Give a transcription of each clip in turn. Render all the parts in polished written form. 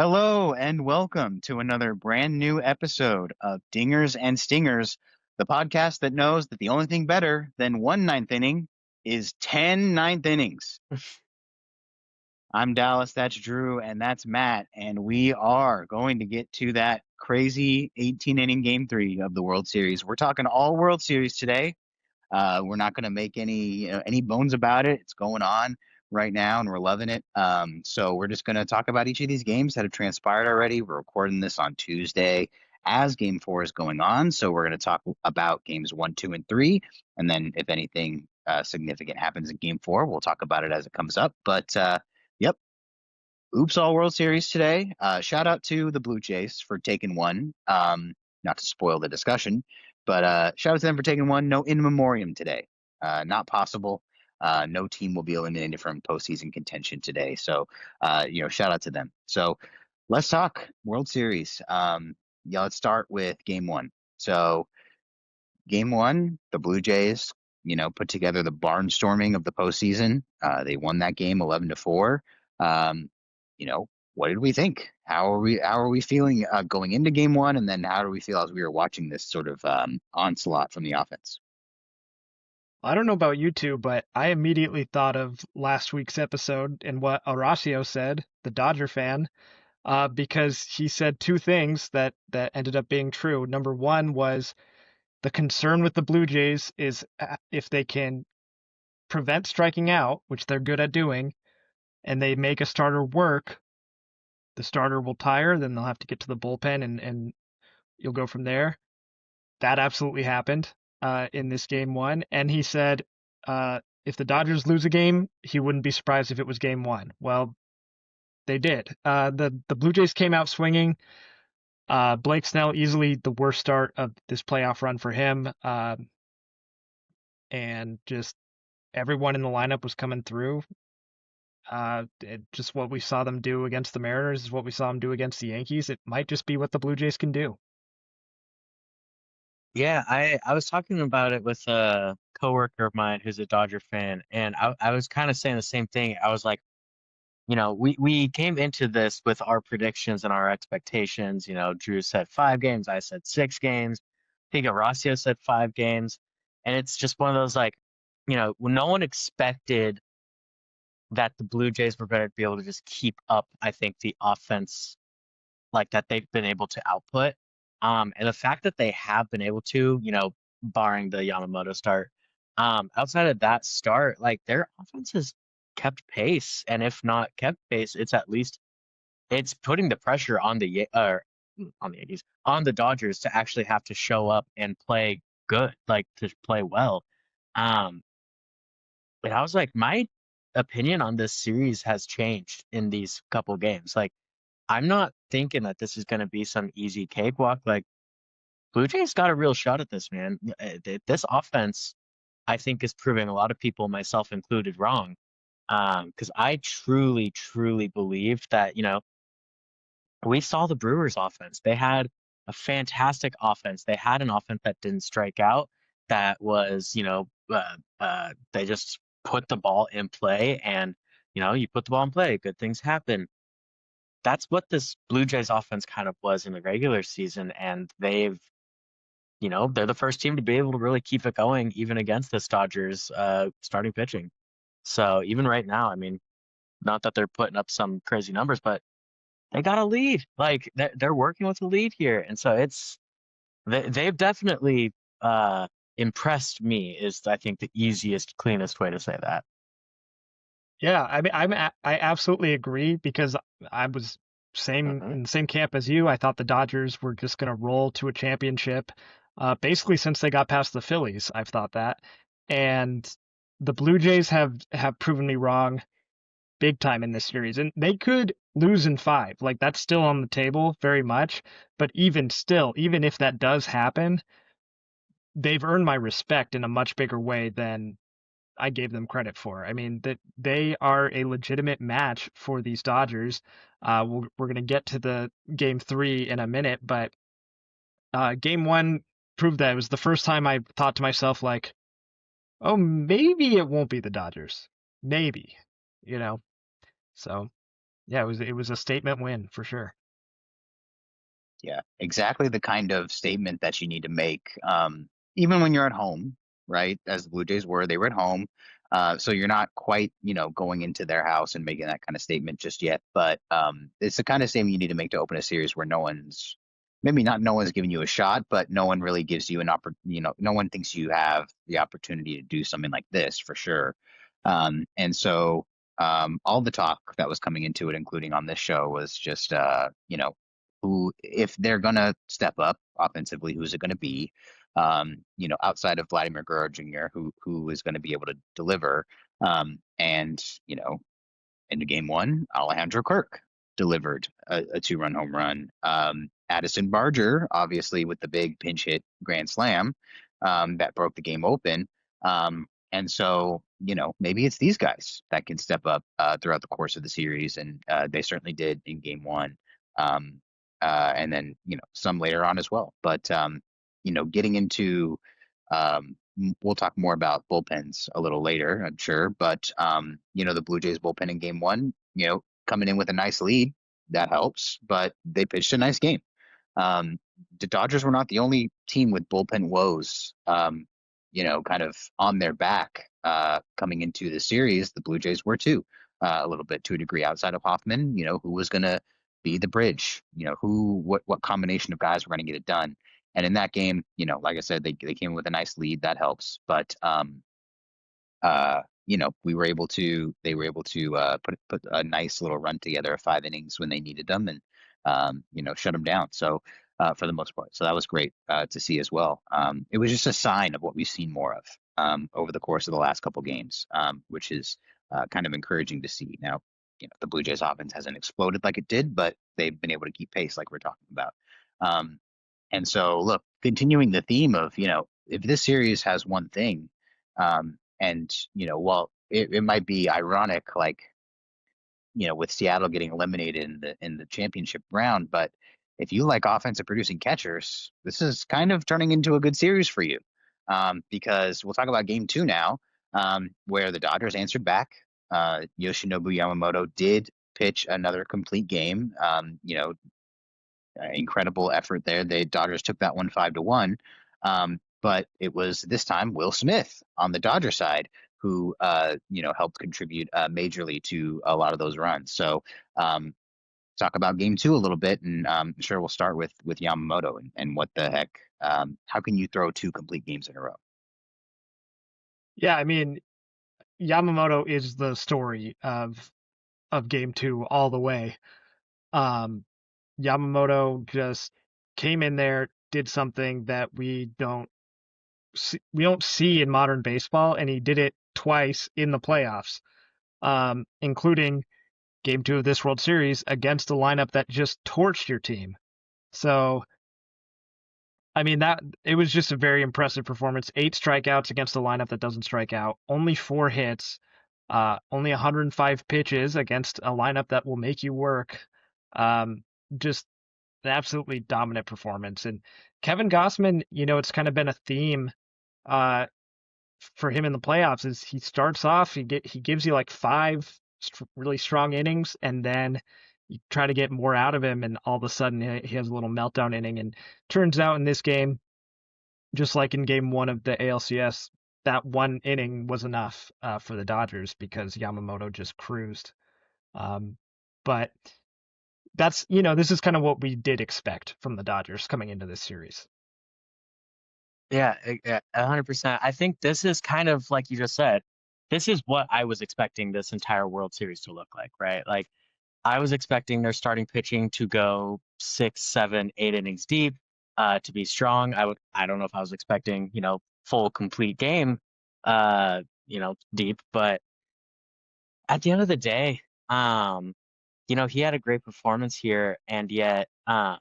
Hello and welcome to another brand new episode of Dingers and Stingers, the podcast that knows that the only thing better than one ninth inning is 10 ninth innings. I'm Dallas, that's Drew, and that's Matt, and we are going to get to that crazy 18 inning game three of the World Series. We're talking all World Series today. We're not going to make any bones about it. It's going on right now, and we're loving it. So we're just going to talk about each of these games that have transpired already. We're recording this on Tuesday as Game 4 is going on. So we're going to talk about games 1, 2, and 3, and then if anything significant happens in Game 4, we'll talk about it as it comes up. But yep, oops, all World Series today. Shout out to the Blue Jays for taking one. Not to spoil the discussion, but shout out to them for taking one. No in memoriam today. Not possible. No team will be eliminated from postseason contention today. So, shout out to them. So let's talk World Series. Let's start with game one. So game one, the Blue Jays, put together the barnstorming of the postseason. They won that game 11-4. What did we think? How are we feeling going into game one, and then how do we feel as we were watching this sort of onslaught from the offense? I don't know about you two, but I immediately thought of last week's episode and what Horacio said, the Dodger fan, because he said two things that ended up being true. Number one was the concern with the Blue Jays is if they can prevent striking out, which they're good at doing, and they make a starter work, the starter will tire, then they'll have to get to the bullpen and you'll go from there. That absolutely happened in this game one. And he said if the Dodgers lose a game, he wouldn't be surprised if it was game one. Well, they did. The Blue Jays came out swinging. Blake Snell, easily the worst start of this playoff run for him. And just everyone in the lineup was coming through. Just what we saw them do against the Mariners is what we saw them do against the Yankees. It might just be what the Blue Jays can do. Yeah, I was talking about it with a coworker of mine who's a Dodger fan, and I was kind of saying the same thing. I was like, we came into this with our predictions and our expectations. Drew said 5 games, I said 6 games. I think Horacio said 5 games, and it's just one of those like, no one expected that the Blue Jays were going to be able to just keep up, I think, the offense like that they've been able to output. And the fact that they have been able to, barring the Yamamoto start, outside of that start, like their offense has kept pace. And if not kept pace, it's putting the pressure on on the Yankees, on the Dodgers to actually have to show up and play good, like to play well. Um, but I was like, my opinion on this series has changed in these couple games. Like, I'm not thinking that this is going to be some easy cakewalk. Like, Blue Jays got a real shot at this, man. This offense, I think, is proving a lot of people, myself included, wrong. Because I truly, truly believed that, we saw the Brewers offense. They had a fantastic offense. They had an offense that didn't strike out, that was, they just put the ball in play, and, you put the ball in play, good things happen. That's what this Blue Jays offense kind of was in the regular season, and they're the first team to be able to really keep it going even against this Dodgers starting pitching. So even right now, I mean, not that they're putting up some crazy numbers, but they got a lead. Like they're working with a lead here, and so they've definitely impressed me. Is I think the easiest, cleanest way to say that. Yeah, I mean, I absolutely agree because I was same Mhm. in the same camp as you. I thought the Dodgers were just going to roll to a championship, basically since they got past the Phillies. I've thought that, and the Blue Jays have proven me wrong big time in this series, and they could lose in five. Like that's still on the table very much, but even still, even if that does happen, they've earned my respect in a much bigger way than I gave them credit for. I mean, that they are a legitimate match for these Dodgers. We're going to get to the game three in a minute, but game one proved that. It was the first time I thought to myself, like, oh, maybe it won't be the Dodgers. Maybe, you know? So, Yeah, it was a statement win for sure. Yeah, exactly the kind of statement that you need to make, even when you're at home, right? As the Blue Jays were, they were at home. So you're not quite, going into their house and making that kind of statement just yet. But it's the kind of statement you need to make to open a series where maybe not no one's giving you a shot, but no one really gives you no one thinks you have the opportunity to do something like this for sure. And so all the talk that was coming into it, including on this show, was just, who, if they're gonna step up offensively, who's it gonna be? Outside of Vladimir Guerrero Jr., who is going to be able to deliver. And into game one, Alejandro Kirk delivered a two-run home run. Addison Barger, obviously, with the big pinch hit grand slam that broke the game open. And so, maybe it's these guys that can step up throughout the course of the series, and they certainly did in game one. Um, and then, some later on as well. But getting into we'll talk more about bullpens a little later, I'm sure. But the Blue Jays bullpen in game one, coming in with a nice lead, that helps. But they pitched a nice game. Um, the Dodgers were not the only team with bullpen woes, kind of on their back coming into the series. The Blue Jays were too, a little bit to a degree outside of Hoffman, who was going to be the bridge, what combination of guys were going to get it done. And in that game, like I said, they came with a nice lead that helps. But they were able to put a nice little run together of 5 innings when they needed them, and shut them down. So for the most part, so that was great to see as well. It was just a sign of what we've seen more of over the course of the last couple games, which is kind of encouraging to see. Now, the Blue Jays offense hasn't exploded like it did, but they've been able to keep pace like we're talking about. And so, look, continuing the theme of, if this series has one thing, and, while it might be ironic, like, with Seattle getting eliminated in the championship round, but if you like offensive producing catchers, this is kind of turning into a good series for you. Because we'll talk about game two now, where the Dodgers answered back. Yoshinobu Yamamoto did pitch another complete game. Incredible effort there. The Dodgers took that one 5-1. But it was this time Will Smith on the Dodger side who helped contribute majorly to a lot of those runs. So talk about game two a little bit, and I'm sure we'll start with Yamamoto and what the heck. How can you throw two complete games in a row? Yeah, I mean, Yamamoto is the story of game two all the way. Um, Yamamoto just came in there, did something that we don't see in modern baseball, and he did it twice in the playoffs, including game two of this World Series against a lineup that just torched your team. So, I mean, that it was just a very impressive performance. 8 strikeouts against a lineup that doesn't strike out, only 4 hits, only 105 pitches against a lineup that will make you work. Just an absolutely dominant performance. And Kevin Gossman, it's kind of been a theme uh, for him in the playoffs. Is he starts off, he gives you like 5 really strong innings, and then you try to get more out of him, and all of a sudden he has a little meltdown inning. And turns out in this game, just like in game one of the ALCS, that one inning was enough for the Dodgers because Yamamoto just cruised. But this is kind of what we did expect from the Dodgers coming into this series. Yeah, 100%. I think this is kind of like you just said. This is what I was expecting this entire World Series to look like, right? Like I was expecting their starting pitching to go 6, 7, 8 innings deep, to be strong. I don't know if I was expecting, full complete game, deep, but at the end of the day, he had a great performance here, and yet, I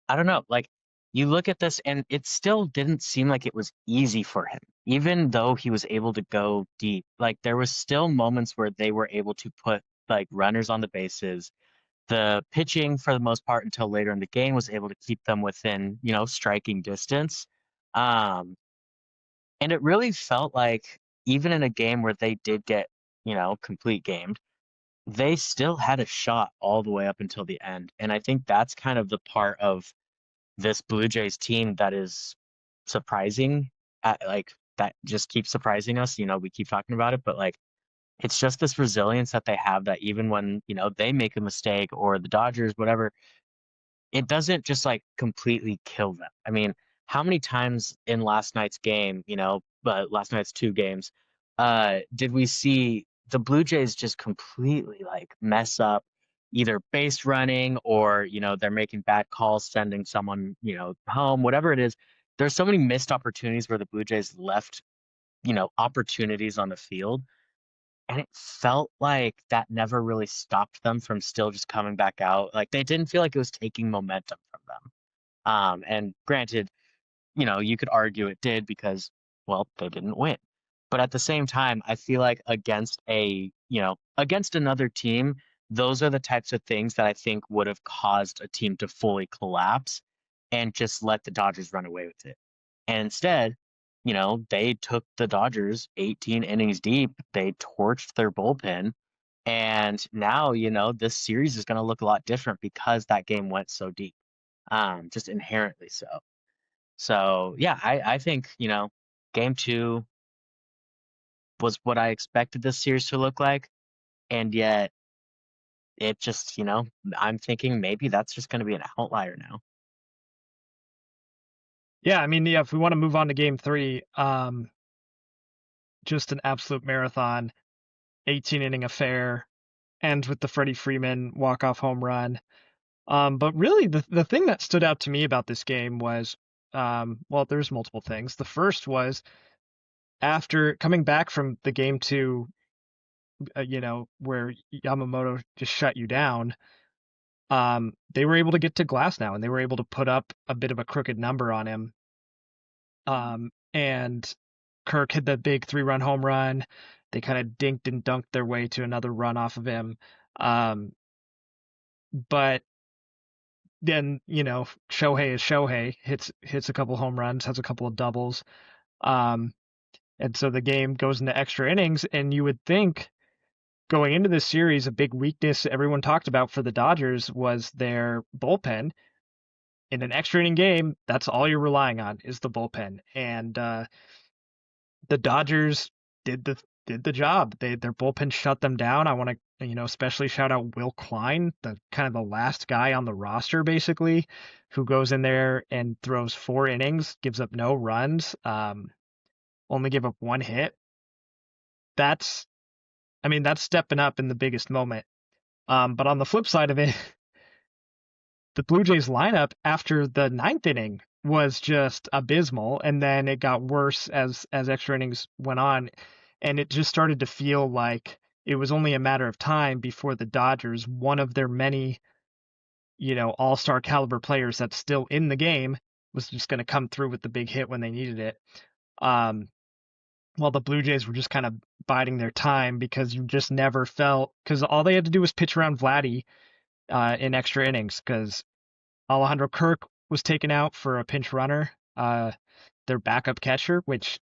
don't know, like you look at this and it still didn't seem like it was easy for him, even though he was able to go deep. Like there was still moments where they were able to put like runners on the bases. The pitching for the most part until later in the game was able to keep them within, striking distance. Um, and it really felt like even in a game where they did get, complete gamed, they still had a shot all the way up until the end. And I think that's kind of the part of this Blue Jays team that is surprising like that just keeps surprising us. We keep talking about it, but like it's just this resilience that they have that even when, they make a mistake or the Dodgers, whatever, it doesn't just like completely kill them. I mean, how many times in last night's game, but last night's two games, did we see the Blue Jays just completely like mess up either base running or, they're making bad calls, sending someone, home, whatever it is. There's so many missed opportunities where the Blue Jays left, opportunities on the field. And it felt like that never really stopped them from still just coming back out. Like they didn't feel like it was taking momentum from them. And granted, you could argue it did because, well, they didn't win. But at the same time, I feel like against another team, those are the types of things that I think would have caused a team to fully collapse and just let the Dodgers run away with it. And instead, they took the Dodgers 18 innings deep. They torched their bullpen. And now, this series is going to look a lot different because that game went so deep, just inherently so. So yeah, I think, game two was what I expected this series to look like. And yet it just, I'm thinking maybe that's just going to be an outlier now. Yeah, I mean, yeah, if we want to move on to game three, just an absolute marathon, 18 inning affair, ends with the Freddie Freeman walk-off home run. But really, the thing that stood out to me about this game was, well, there's multiple things. The first was after coming back from the game two, where Yamamoto just shut you down, they were able to get to Glass now, and they were able to put up a bit of a crooked number on him. And Kirk hit the big 3-run home run. They kind of dinked and dunked their way to another run off of him. But then, Shohei is Shohei, hits a couple home runs, has a couple of doubles. And so the game goes into extra innings, and you would think going into this series, a big weakness everyone talked about for the Dodgers was their bullpen. In an extra inning game, that's all you're relying on is the bullpen. And the Dodgers did the job. Their bullpen shut them down. I want to especially shout out Will Klein, the kind of the last guy on the roster basically, who goes in there and throws 4 innings, gives up no runs, only give up 1 hit. That's stepping up in the biggest moment. But on the flip side of it, the Blue Jays lineup after the 9th inning was just abysmal, and then it got worse as extra innings went on, and it just started to feel like it was only a matter of time before the Dodgers, one of their many, all-star caliber players that's still in the game, was just going to come through with the big hit when they needed it. While the Blue Jays were just kind of biding their time because you just never felt, because all they had to do was pitch around Vladdy in extra innings because Alejandro Kirk was taken out for a pinch runner, their backup catcher, which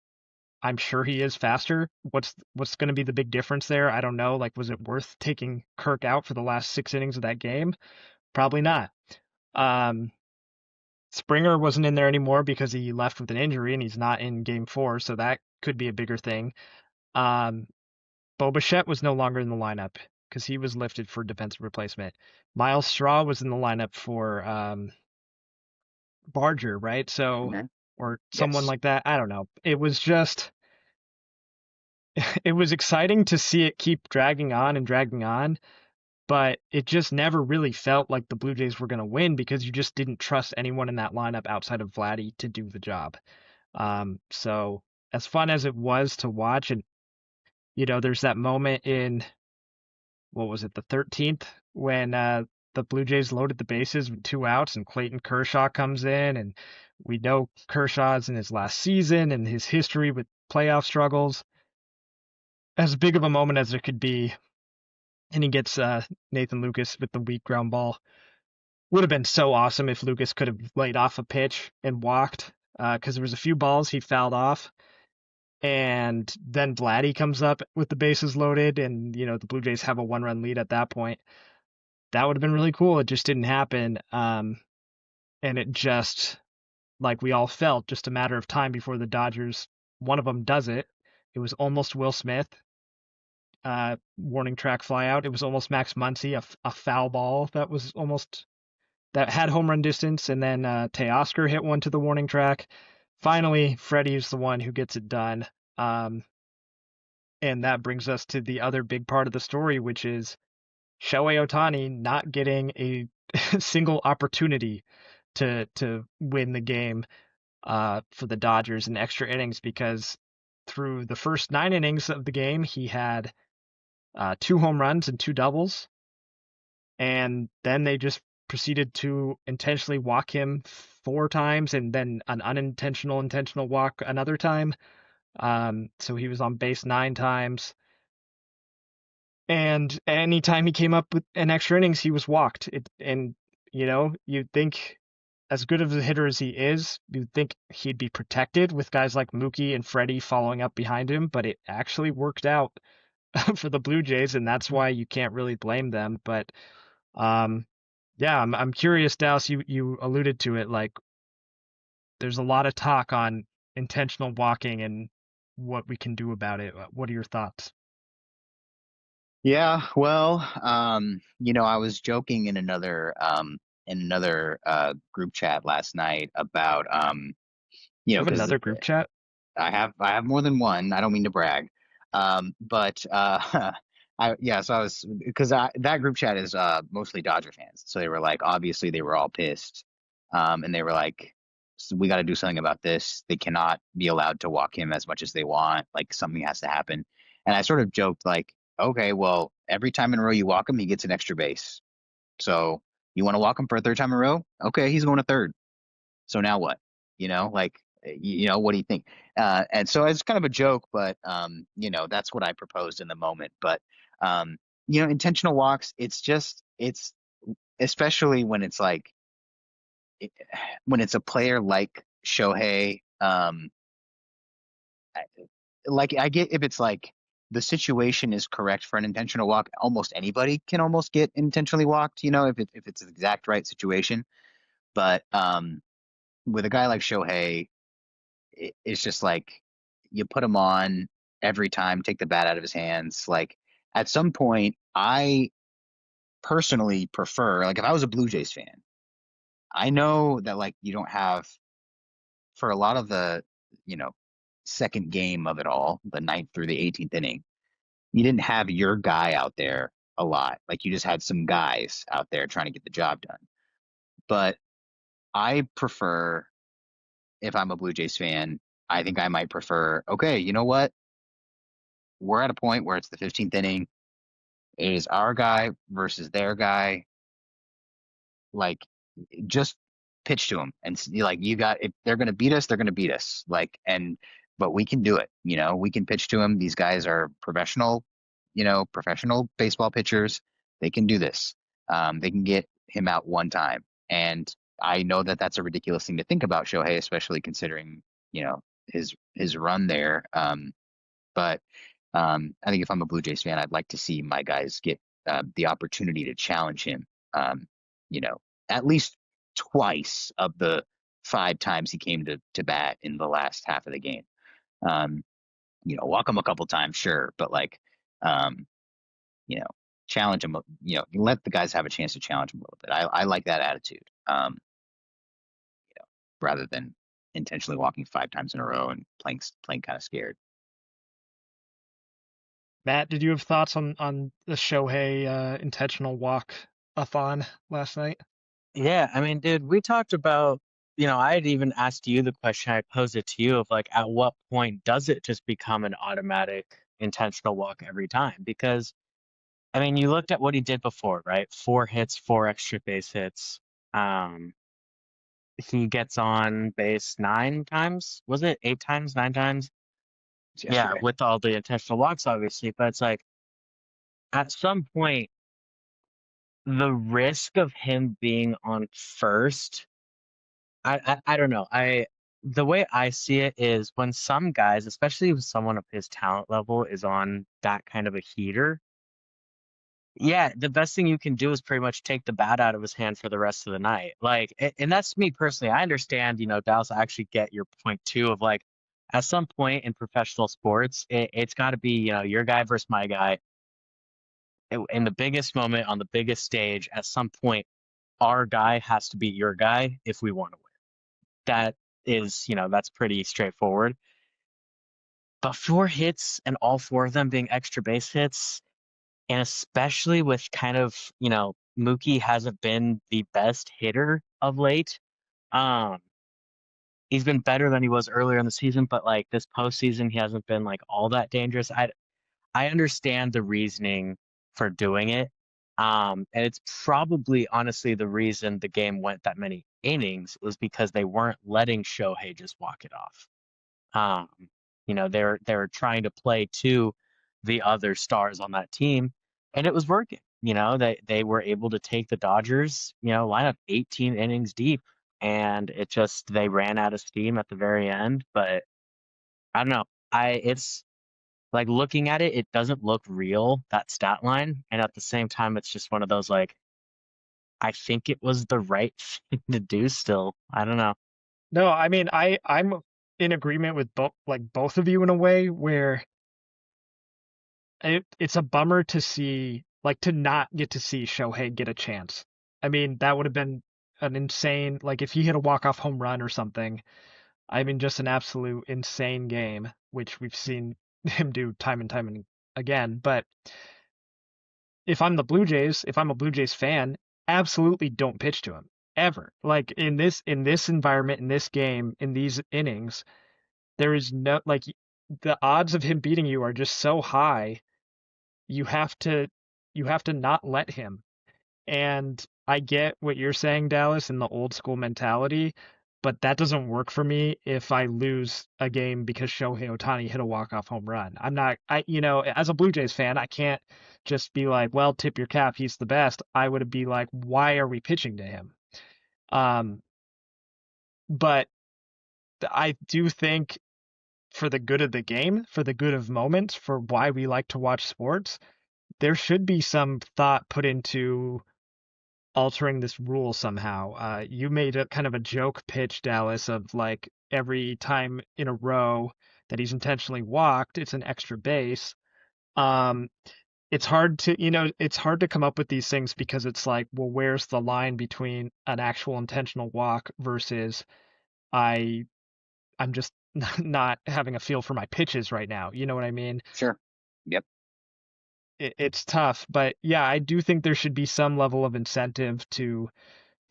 I'm sure he is faster. What's going to be the big difference there? I don't know. Like, was it worth taking Kirk out for the last 6 innings of that game? Probably not. Springer wasn't in there anymore because he left with an injury and he's not in game 4, so that could be a bigger thing. Bo Bichette was no longer in the lineup because he was lifted for defensive replacement. Miles Straw was in the lineup for Barger, right? So, or someone Yes. like that. I don't know. It was just, it was exciting to see it keep dragging on, but it just never really felt like the Blue Jays were going to win because you just didn't trust anyone in that lineup outside of Vladdy to do the job. So as fun as it was to watch, and there's that moment in, what was it, the 13th, when the Blue Jays loaded the bases with 2 outs and Clayton Kershaw comes in, and we know Kershaw's in his last season and his history with playoff struggles. As big of a moment as it could be, and he gets Nathan Lucas with the weak ground ball. Would have been so awesome if Lucas could have laid off a pitch and walked, because there was a few balls he fouled off. and then Vladdy comes up with the bases loaded, and the Blue Jays have a 1-run lead at that point. That would have been really cool. It just didn't happen, and it just, like we all felt, just a matter of time before the Dodgers, one of them does it. It was almost Will Smith, warning track fly out. It was almost Max Muncy, a foul ball that had home run distance, and then Teoscar hit one to the warning track. Finally, Freddie's the one who gets it done. Um, and that brings us to the other big part of the story, which is Shohei Ohtani not getting a single opportunity to win the game for the Dodgers in extra innings, because through the first 9 innings of the game, he had 2 home runs and 2 doubles, and then they just proceeded to intentionally walk him 4 times, and then an intentional walk another time. So he was on base 9 times. And anytime he came up with an extra innings, he was walked. You'd think, as good of a hitter as he is, you'd think he'd be protected with guys like Mookie and Freddie following up behind him, but it actually worked out for the Blue Jays, and that's why you can't really blame them. But yeah, I'm curious, Dallas. You alluded to it, like there's a lot of talk on intentional walking and what we can do about it. What are your thoughts? Yeah, well, I was joking in another group chat last night about You have because another group chat? I have more than one. I don't mean to brag. But so I was because that group chat is mostly Dodger fans. So they were like, obviously they were all pissed. And they were like, "So we got to do something about this. They cannot be allowed to walk him as much as they want. Like something has to happen." And I sort of joked like, "Okay, well, every time in a row you walk him, he gets an extra base. So you want to walk him for a third time in a row? Okay, he's going to third. So now what? Like, what do you think?" And so it's kind of a joke, but that's what I proposed in the moment. But intentional walks, it's especially when it's like when it's a player like Shohei, like I get if it's like the situation is correct for an intentional walk, almost anybody can almost get intentionally walked, if it's the exact right situation. But with a guy like Shohei, it's just like you put him on every time, take the bat out of his hands. Like at some point, I personally prefer, like if I was a Blue Jays fan, I know that like you don't have for a lot of the, you know, second game of it all, the ninth through the 18th inning, you didn't have your guy out there a lot. Like you just had some guys out there trying to get the job done. But I prefer, if I'm a Blue Jays fan, I think I might prefer, okay, you know what? We're at a point where it's the 15th inning. It is our guy versus their guy. Like, just pitch to them and like you got if they're going to beat us, they're going to beat us. Like, and but we can do it. We can pitch to them. These guys are professional baseball pitchers. They can do this. They can get him out one time. And I know that that's a ridiculous thing to think about Shohei, especially considering his run there. But I think if I'm a Blue Jays fan, I'd like to see my guys get the opportunity to challenge him. You know, at least twice of the 5 times he came to bat in the last half of the game. Um, walk him a couple times, sure, but like, um, you know, challenge him. Let the guys have a chance to challenge him a little bit. I like that attitude. Rather than intentionally walking 5 times in a row and playing kind of scared. Matt, did you have thoughts on the Shohei intentional walk-a-thon last night? Yeah, I mean, dude, we talked about, I had even asked you the question, I posed it to you of like, at what point does it just become an automatic intentional walk every time? Because, I mean, you looked at what he did before, right? 4 hits, 4 extra base hits. Um, he gets on base 9 times. Was it 8 times, 9 times? It's Yeah, yesterday. with all the intentional walks, obviously. But it's like, at some point, the risk of him being on first, I don't know. the way I see it is when some guys, especially with someone of his talent level, is on that kind of a heater, yeah, the best thing you can do is pretty much take the bat out of his hand for the rest of the night. Like, and that's me personally. I understand, Dallas, I actually get your point too of like, at some point in professional sports, it's got to be, your guy versus my guy. In the biggest moment on the biggest stage, at some point, our guy has to beat your guy if we want to win. That is, that's pretty straightforward. But four hits and all four of them being extra base hits, and especially with kind of, Mookie hasn't been the best hitter of late. Um, he's been better than he was earlier in the season, but like this postseason, he hasn't been like all that dangerous. I understand the reasoning for doing it. And it's probably honestly the reason the game went that many innings was because they weren't letting Shohei just walk it off. Um, they're trying to play to the other stars on that team, and it was working. They were able to take the Dodgers, line up 18 innings deep, and it just they ran out of steam at the very end. But I don't know. It's like looking at it, it doesn't look real, that stat line, and at the same time, it's just one of those like I think it was the right thing to do. Still, I don't know. No, I mean I'm in agreement with both of you in a way where it's a bummer to see to not get to see Shohei get a chance. I mean, that would have been an insane if he hit a walk-off home run or something. I mean, just an absolute insane game, which we've seen him do time and time and again. But if I'm a Blue Jays fan, absolutely don't pitch to him ever. Like in this environment, in this game, in these innings, there is no the odds of him beating you are just so high. You have to you have to not let him. And I get what you're saying, Dallas, in the old school mentality, but that doesn't work for me if I lose a game because Shohei Ohtani hit a walk-off home run. I'm not, as a Blue Jays fan, I can't just be like, well, tip your cap, he's the best. I would be like, why are we pitching to him? Um, but I do think for the good of the game, for the good of moments, for why we like to watch sports, there should be some thought put into altering this rule somehow. You made a kind of a joke pitch, Dallas, of every time in a row that he's intentionally walked, it's an extra base. Um, it's hard to come up with these things because it's like, well, where's the line between an actual intentional walk versus I I'm just not having a feel for my pitches right now. You know what I mean? Sure. Yep. It's tough, but yeah, I do think there should be some level of incentive to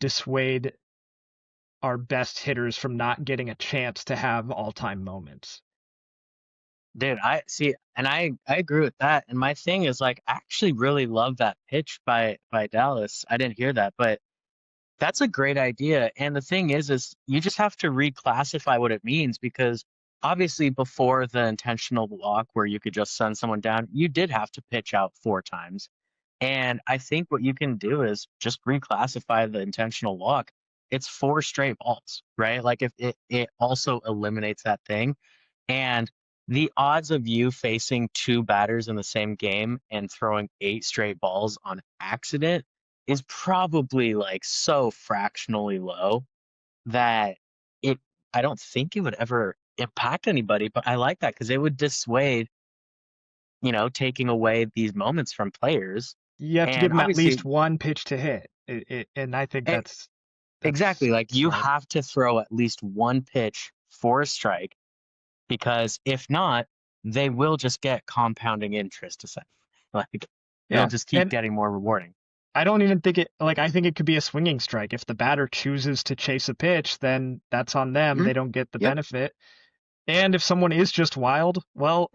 dissuade our best hitters from not getting a chance to have all-time moments. Dude, I see, and I agree with that. And my thing is like, I actually really love that pitch by Dallas. I didn't hear that, but that's a great idea. And the thing is you just have to reclassify what it means because obviously before the intentional walk where you could just send someone down, you did have to pitch out four times. And I think what you can do is just reclassify the intentional walk. It's four straight balls, right? Like if it also eliminates that thing. And the odds of you facing two batters in the same game and throwing eight straight balls on accident is probably like so fractionally low that it I don't think it would ever impact anybody, but I like that because it would dissuade, taking away these moments from players. You have to give And them at obviously, least one pitch to hit, and I think e- that's exactly, like you smart. have to throw at least one pitch for a strike because if not, they will just get compounding interest essentially. Like it'll Yeah, just keep and getting more rewarding. I don't even think I think it could be a swinging strike. If the batter chooses to chase a pitch, then that's on them. Mhm. They don't get the Yep. benefit. And if someone is just wild, well,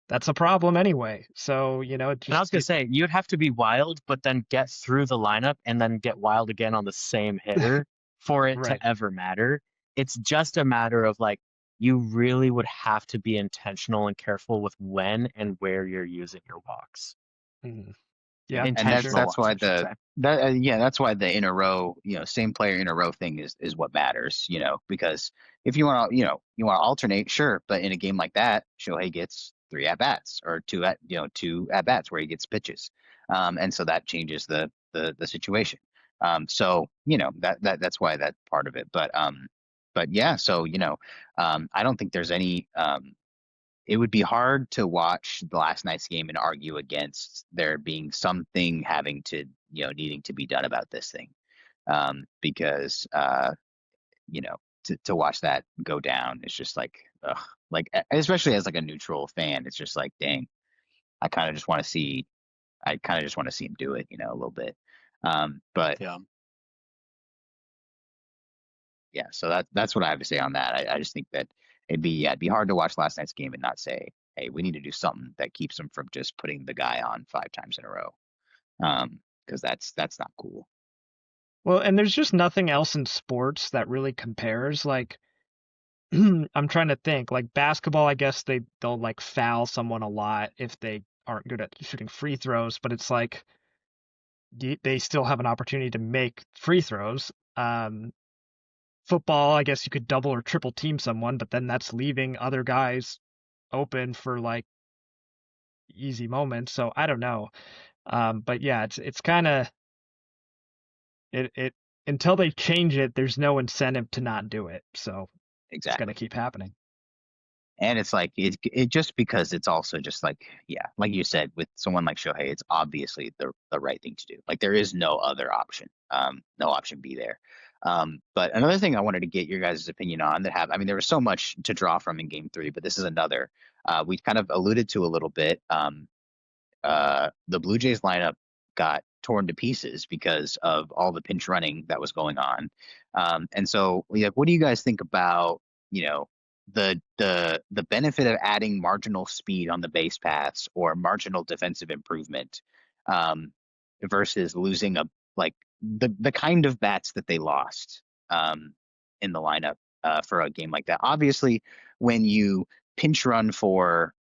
that's a problem anyway. So, it And I just was gonna say you'd have to be wild, but then get through the lineup and then get wild again on the same hitter for it right. to ever matter. It's just a matter of like you really would have to be intentional and careful with when and where you're using your walks. Mhm. Yeah, And for that's sure. intentional that's ones, why I should say. that's why the in a row, same player in a row thing is what matters, because if you want to, you want to alternate, sure, but in a game like that, Shohei gets three at bats or two at bats where he gets pitches, and so that changes the situation. So that's why that's part of it. But yeah, so I don't think there's any it would be hard to watch the last night's game and argue against there being something having to, needing to be done about this thing. Because, to watch that go down, it's just like, ugh, like, especially as like a neutral fan, it's just like, dang, I kind of just want to see, I kind of just want to see him do it, a little bit. But Yeah. yeah, so that's what I have to say on that. I just think that it'd be hard to watch last night's game and not say, hey, we need to do something that keeps him from just putting the guy on 5 times in a row. Because that's not cool. Well, and there's just nothing else in sports that really compares. Like, I'm trying to think. Like basketball, I guess they'll like foul someone a lot if they aren't good at shooting free throws, but it's like they still have an opportunity to make free throws. Football, I guess you could double or triple team someone, but then that's leaving other guys open for like easy moments. So I don't know. But yeah, it's kind of it until they change it, there's no incentive to not do it. So it's gonna Exactly. keep happening. And it's like it just because it's also just like, yeah, like you said, with someone like Shohei, it's obviously the right thing to do. Like there is no other option. No option B there. But another thing I wanted to get your guys' opinion on I mean, there was so much to draw from in game 3, but this is another. We kind of alluded to a little bit. The Blue Jays lineup got torn to pieces because of all the pinch running that was going on. And so, yeah, what do you guys think about, the benefit of adding marginal speed on the base paths or marginal defensive improvement, um, versus losing like the kind of bats that they lost, in the lineup, for a game like that. Obviously, when you pinch run for,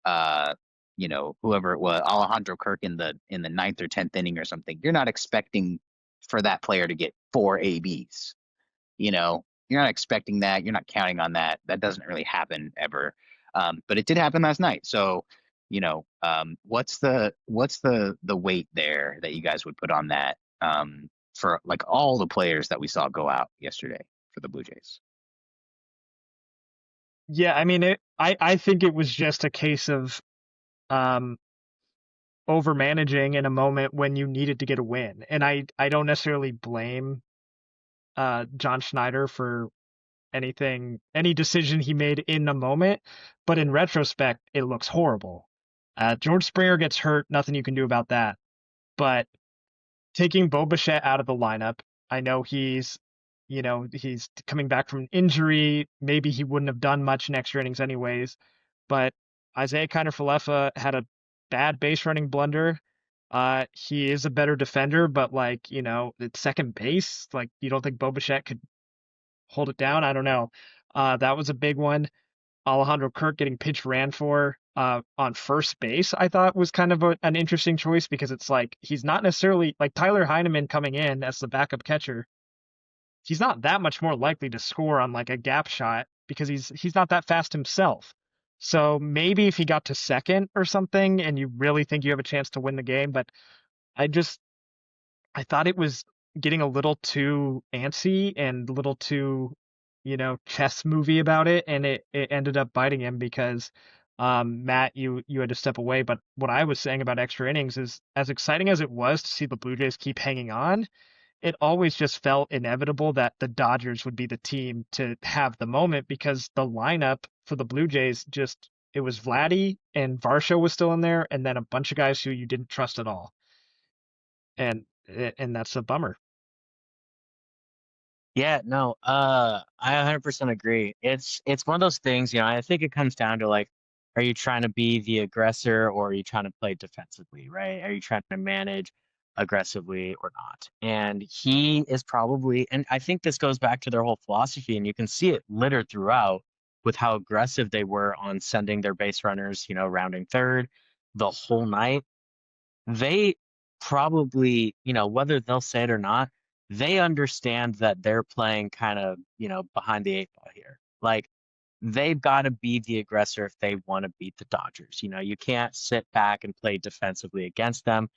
whoever it was, Alejandro Kirk in the ninth or 10th inning or something, you're not expecting for that player to get 4 ABs. You're not expecting that. You're not counting on that. That doesn't really happen ever. But it did happen last night. So, what's the weight there that you guys would put on that, for like all the players that we saw go out yesterday for the Blue Jays? Yeah, I mean I think it was just a case of um over managing in a moment when you needed to get a win. And I don't necessarily blame John Schneider for any decision he made in the moment, but in retrospect, it looks horrible. George Springer gets hurt, nothing you can do about that. But taking Bo Bichette out of the lineup, I know he's coming back from an injury. Maybe he wouldn't have done much in extra innings anyways. But Isaiah Kiner-Falefa had a bad base running blunder. He is a better defender, but like, at second base, like you don't think Bo Bichette could hold it down? I don't know. That was a big one. Alejandro Kirk getting pitch ran for on first base, I thought was kind of an interesting choice because it's like he's not necessarily like Tyler Heineman coming in as the backup catcher. He's not that much more likely to score on like a gap shot because he's not that fast himself. So maybe if he got to second or something and you really think you have a chance to win the game, but I just I thought it was getting a little too antsy and a little too, chess movie about it, and it ended up biting him because Matt, you had to step away. But what I was saying about extra innings is as exciting as it was to see the Blue Jays keep hanging on, it always just felt inevitable that the Dodgers would be the team to have the moment because the lineup for the Blue Jays just it was Vladdy and Varsho was still in there, and then a bunch of guys who you didn't trust at all, and that's a bummer. Yeah, no, I 100% agree. It's one of those things, I think it comes down to like, are you trying to be the aggressor or are you trying to play defensively, right? Are you trying to manage aggressively or not? And he is probably, and I think this goes back to their whole philosophy, and you can see it littered throughout with how aggressive they were on sending their base runners, rounding third the whole night. They probably, whether they'll say it or not, they understand that they're playing kind of, behind the eight ball here. Like they've got to be the aggressor if they want to beat the Dodgers. You can't sit back and play defensively against them.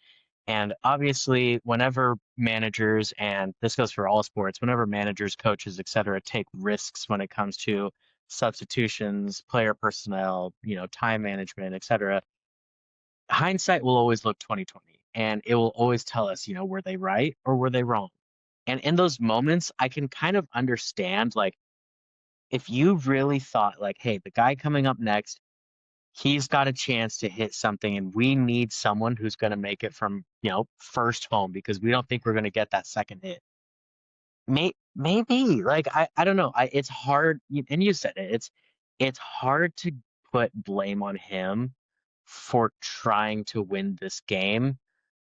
And obviously, whenever managers, and this goes for all sports, whenever managers, coaches, et cetera, take risks when it comes to substitutions, player personnel, time management, et cetera, hindsight will always look 2020 and it will always tell us, were they right or were they wrong? And in those moments, I can kind of understand, like, if you really thought, like, hey, the guy coming up next, he's got a chance to hit something and we need someone who's going to make it from, first home because we don't think we're going to get that second hit. Maybe, like, I don't know. It's hard, and you said it, it's hard to put blame on him for trying to win this game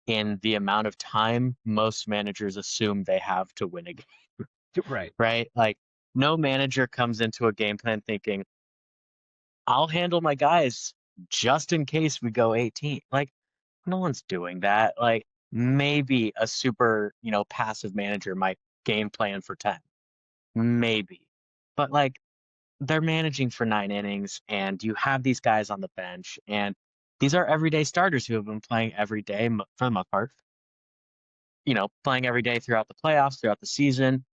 in the amount of time most managers assume they have to win a game, Right. right? Like, no manager comes into a game plan thinking, I'll handle my guys just in case we go 18. Like, no one's doing that. Like, maybe a super, passive manager might game plan for 10. Maybe. But like, they're managing for 9 innings, and you have these guys on the bench, and these are everyday starters who have been playing every day for the most part, playing every day throughout the playoffs, throughout the season.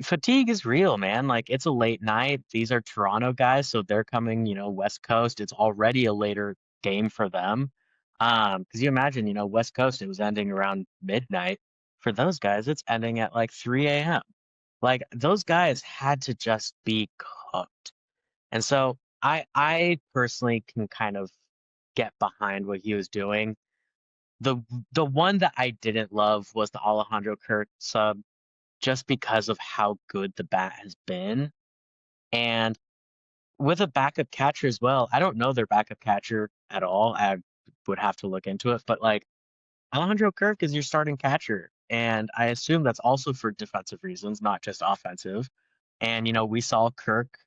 Fatigue is real, man. Like, it's a late night. These are Toronto guys, so they're coming, West Coast. It's already a later game for them. Because you imagine, West Coast, it was ending around midnight. For those guys, it's ending at like 3 a.m. Like, those guys had to just be cooked. And so I personally can kind of get behind what he was doing. The the one that I didn't love was the Alejandro Kirk sub, just because of how good the bat has been. And with a backup catcher as well, I don't know their backup catcher at all. I would have to look into it, but like, Alejandro Kirk is your starting catcher. And I assume that's also for defensive reasons, not just offensive. And, we saw Kirk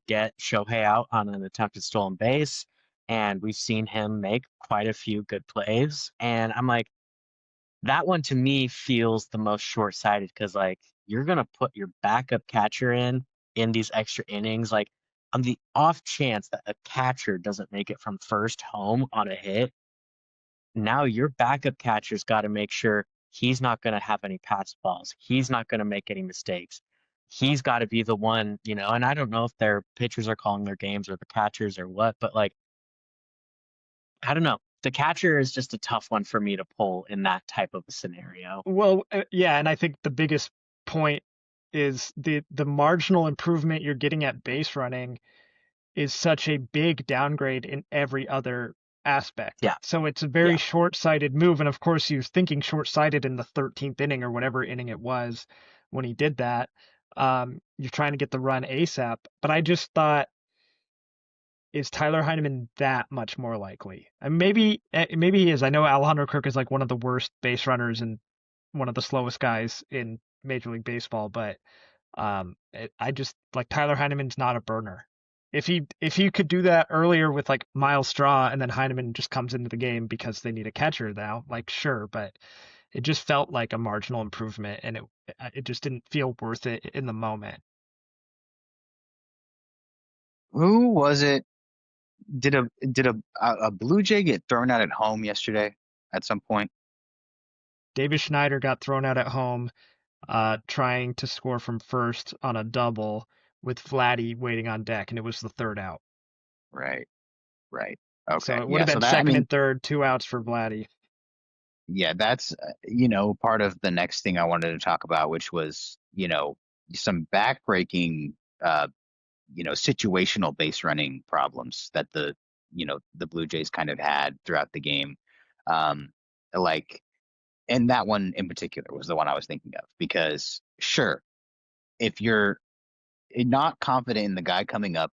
get Shohei out on an attempted stolen base, and we've seen him make quite a few good plays. And I'm like, that one to me feels the most short-sighted because, like, you're going to put your backup catcher in these extra innings. Like, on the off chance that a catcher doesn't make it from first home on a hit, now your backup catcher's got to make sure he's not going to have any pass balls. He's not going to make any mistakes. He's got to be the one, and I don't know if their pitchers are calling their games or the catchers or what, but like, I don't know. The catcher is just a tough one for me to pull in that type of a scenario. Well, yeah, and I think the biggest point is the marginal improvement you're getting at base running is such a big downgrade in every other aspect. Yeah. So it's a very Yeah. short-sighted move, and of course he was thinking short-sighted in the 13th inning or whatever inning it was when he did that. You're trying to get the run ASAP, but I just thought, is Tyler Heineman that much more likely? And maybe he is. I know Alejandro Kirk is like one of the worst base runners and one of the slowest guys in Major League Baseball, but I just like Tyler Heineman's not a burner. If he could do that earlier with like Miles Straw and then Heineman just comes into the game because they need a catcher now, like sure, but it just felt like a marginal improvement and it just didn't feel worth it in the moment. Who was it? Did a Blue Jay get thrown out at home yesterday at some point? Davis Schneider got thrown out at home, trying to score from first on a double with Vladdy waiting on deck, and it was the third out. Right, right. So Okay. it would Yeah, have so been that, I second mean, and third, 2 outs for Vladdy. yeah, that's part of the next thing I wanted to talk about, which was, some backbreaking situational base running problems that the Blue Jays kind of had throughout the game. Um, like, and that one in particular was the one I was thinking of because sure, if you're not confident in the guy coming up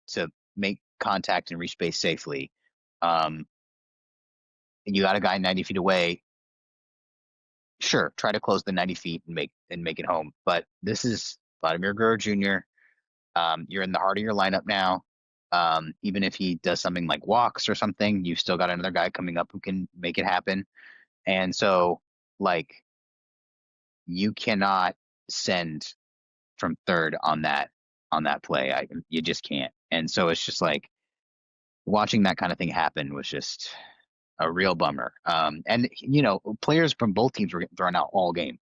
to make contact and reach base safely, um, and you got a guy 90 feet away, sure, try to close the 90 feet and make it home. But this is Vladimir Guerrero Jr. You're in the heart of your lineup now. Even if he does something like walks or something, you've still got another guy coming up who can make it happen. And so, like, you cannot send from third on that play. You just can't. And so it's just like watching that kind of thing happen was just a real bummer. And players from both teams were getting thrown out all game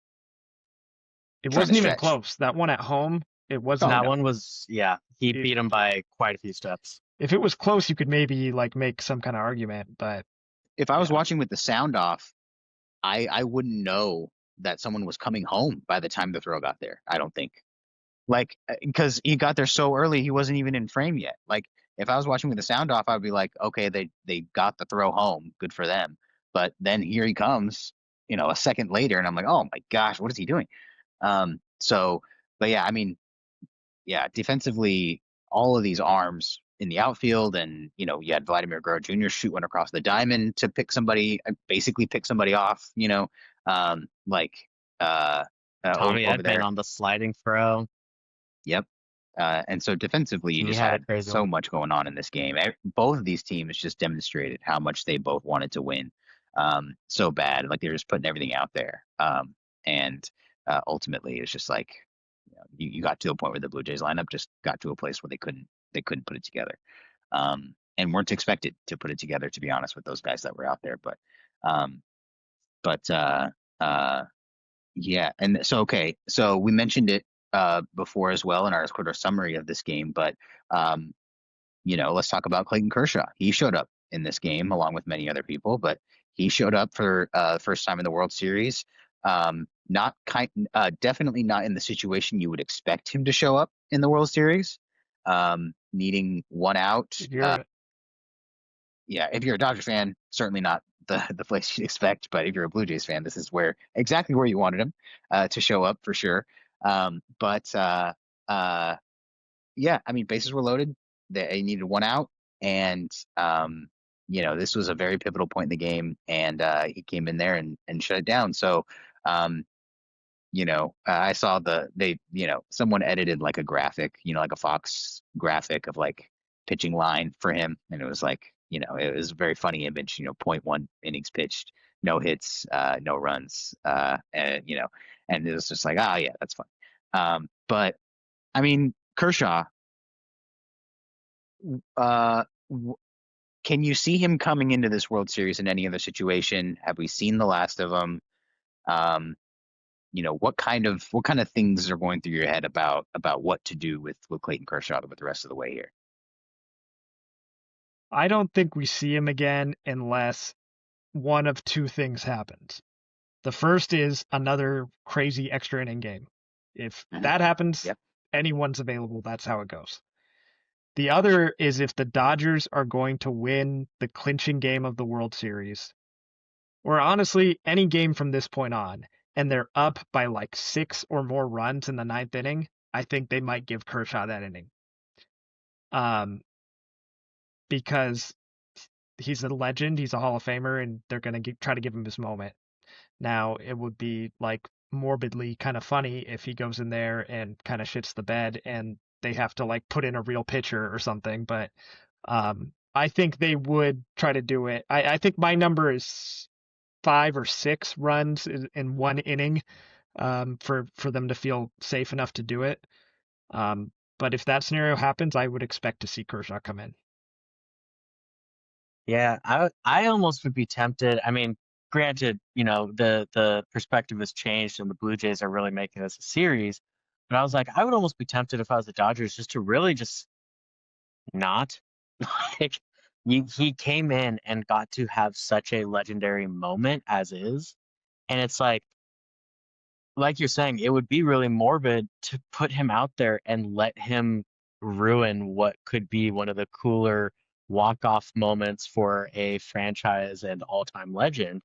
It trying to wasn't even stretch. close. That one at home, it Oh wasn't. That no. one was, yeah, he It, beat him by quite a few steps. if it was close, you could maybe like make some kind of argument, but If I was yeah, watching with the sound off, I wouldn't know that someone was coming home by the time the throw got there. I don't think. Like, because he got there so early, he wasn't even in frame yet. Like, if I was watching with the sound off, I'd be like, okay, they got the throw home, good for them. But then here he comes, a second later, and I'm like, oh my gosh, what is he doing? So, but yeah, I mean, yeah, defensively, all of these arms in the outfield, and you had Vladimir Guerrero Jr. shoot one across the diamond to pick somebody, basically pick somebody off, like uh, Tommy over Edman there. on the sliding throw. Yep. And so defensively, you He just had a had crazy so one. much going on in this game. Both of these teams just demonstrated how much they both wanted to win, so bad. Like they're just putting everything out there. And ultimately, it's just like you got to a point where the Blue Jays lineup just got to a place where they couldn't put it together, and weren't expected to put it together. To be honest, with those guys that were out there, um, but uh, yeah, and so okay, so we mentioned it before as well in our quarter summary of this game, but um, let's talk about Clayton Kershaw. He showed up in this game along with many other people, but he showed up for first time in the World Series. Not definitely not in the situation you would expect him to show up in the World Series. Needing one out. if you're Yeah, if you're a Dodgers fan, certainly not the place you'd expect. But if you're a Blue Jays fan, this is exactly where you wanted him to show up for sure. But uh, yeah, I mean, bases were loaded. They needed one out, and this was a very pivotal point in the game, and he came in there and shut it down. So um, I saw someone edited like a graphic, like a Fox graphic of like pitching line for him. And it was like, it was a very funny image, point one innings pitched, no hits, no runs, and it was just like, ah, yeah, that's fun. But I mean, Kershaw, uh, can you see him coming into this World Series in any other situation? Have we seen the last of him? Um, what kind of things are going through your head about what to do with Clayton Kershaw with the rest of the way here? I don't think we see him again unless one of two things happens. The first is another crazy extra inning game. If Mhm. that happens, Yep. anyone's available. That's how it goes. The other is if the Dodgers are going to win the clinching game of the World Series, or honestly, any game from this point on, and they're up by like 6 or more runs in the ninth inning, I think they might give Kershaw that inning. Um, because he's a legend, he's a Hall of Famer, and they're going to try to give him his moment. Now, it would be like morbidly kind of funny if he goes in there and kind of shits the bed and they have to like put in a real pitcher or something, but I think they would try to do it. I think my number is 5 or 6 runs in one inning for them to feel safe enough to do it. But if that scenario happens, I would expect to see Kershaw come in. Yeah, I almost would be tempted. I mean, granted, the perspective has changed and the Blue Jays are really making this a series. But I was like, I would almost be tempted if I was the Dodgers just to really just not. Like he came in and got to have such a legendary moment as is. And it's like you're saying, it would be really morbid to put him out there and let him ruin what could be one of the cooler walk-off moments for a franchise and all-time legend.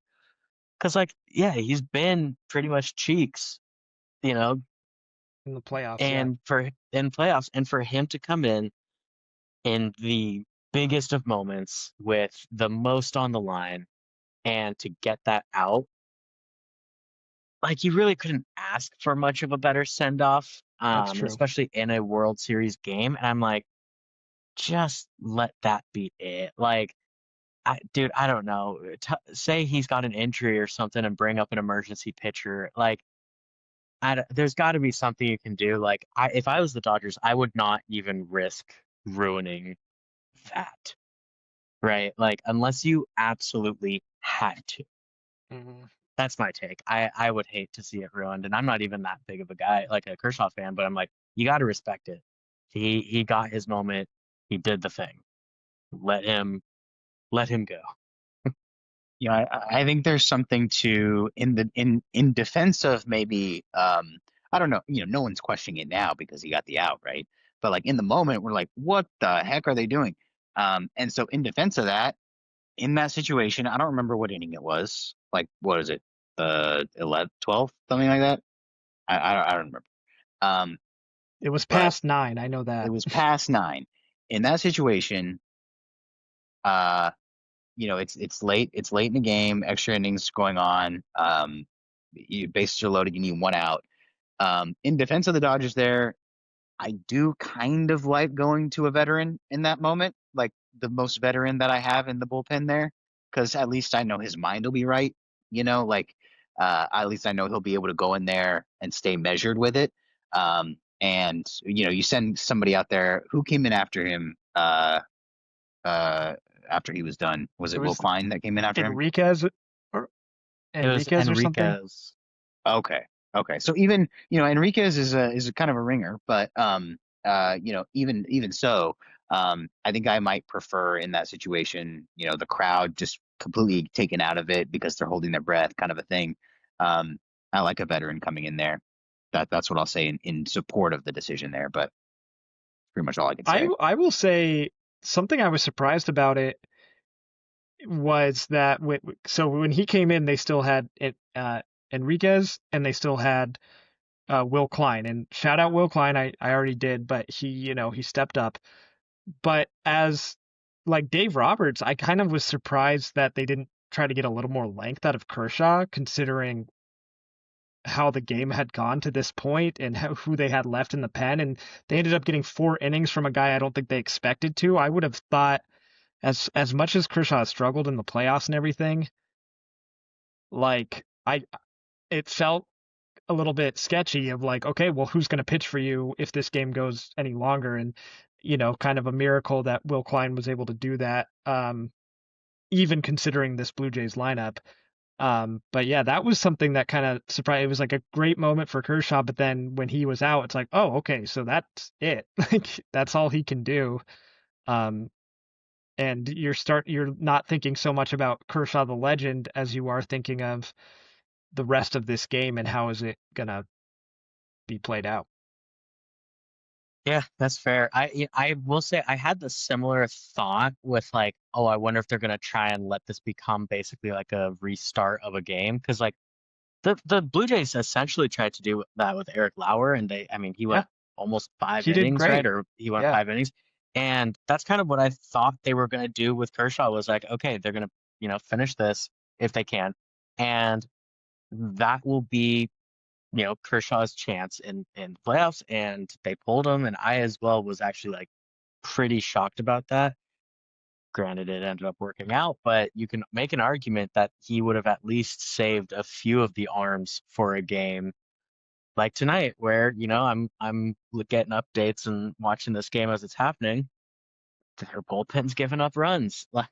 Because, like, yeah, he's been pretty much cheeks, you know, In the playoffs, yeah. and for in playoffs, and for him to come in the biggest of moments with the most on the line and to get that out, like you really couldn't ask for much of a better send off, That's true. especially in a World Series game. And I'm like, just let that be it. Like dude, I don't know. Say he's got an injury or something and bring up an emergency pitcher. Like, there's got to be something you can do. Like, if I was the Dodgers, I would not even risk ruining that, right? Like, unless you absolutely had to. Mhm. That's my take. I would hate to see it ruined, and I'm not even that big of a guy, like a Kershaw fan, but I'm like, you got to respect it. He got his moment. He did the thing. Let him let him go. Yeah, I think there's something to in defense of maybe I don't know, no one's questioning it now because he got the out, right? But like in the moment, we're like, what the heck are they doing? And so in defense of that, in that situation, I don't remember what inning it was. Like, what is it? The 11th, 12th, something like that. I don't remember. Um, It was but past 9. I know it that. was past 9. In that situation, uh, it's late in the game, extra innings going on. Bases are loaded, you need one out. In defense of the Dodgers there, I do kind of like going to a veteran in that moment, like the most veteran that I have in the bullpen there, because at least I know his mind will be right. Like at least I know he'll be able to go in there and stay measured with it. And you send somebody out there who came in after him, uh, after he was done. Was It it Will was Klein that came in after him? Enriquez or It was Enriquez or something. Enriquez. Okay. Okay. So even, Enriquez is a kind of a ringer, but even so, I think I might prefer in that situation, the crowd just completely taken out of it because they're holding their breath, kind of a thing. Um, I like a veteran coming in there. That's what I'll say in support of the decision there, but pretty much all I can say. I will say something I was surprised about it was that when he came in, they still had Enriquez and they still had Will Klein. And shout out Will Klein, I already did, but he stepped up. But as like Dave Roberts, I kind of was surprised that they didn't try to get a little more length out of Kershaw, considering how the game had gone to this point and who they had left in the pen. And they ended up getting 4 innings from a guy I don't think they expected to. I would have thought, as much as Kershaw struggled in the playoffs and everything, like it felt a little bit sketchy of like, okay, well, who's going to pitch for you if this game goes any longer? And kind of a miracle that Will Klein was able to do that, even considering this Blue Jays lineup. But yeah, that was something that kind of surprised. It was like a great moment for Kershaw, but then when he was out, it's like, oh, okay, so that's it. Like that's all he can do. Um, and you're not thinking so much about Kershaw the legend as you are thinking of the rest of this game and how is it gonna be played out. Yeah, that's fair. I will say I had the similar thought with like, oh, I wonder if they're gonna try and let this become basically like a restart of a game because like the Blue Jays essentially tried to do that with Eric Lauer, and I mean, he Yeah, went almost five he did innings, right? great. Or he went Yeah. 5 innings, and that's kind of what I thought they were gonna do with Kershaw was like, okay, they're gonna finish this if they can, and that will be Kershaw's chance in playoffs, and they pulled him, and I as well was actually like pretty shocked about that. Granted, it ended up working out, but you can make an argument that he would have at least saved a few of the arms for a game like tonight, where I'm getting updates and watching this game as it's happening. Their bullpen's giving up runs. Like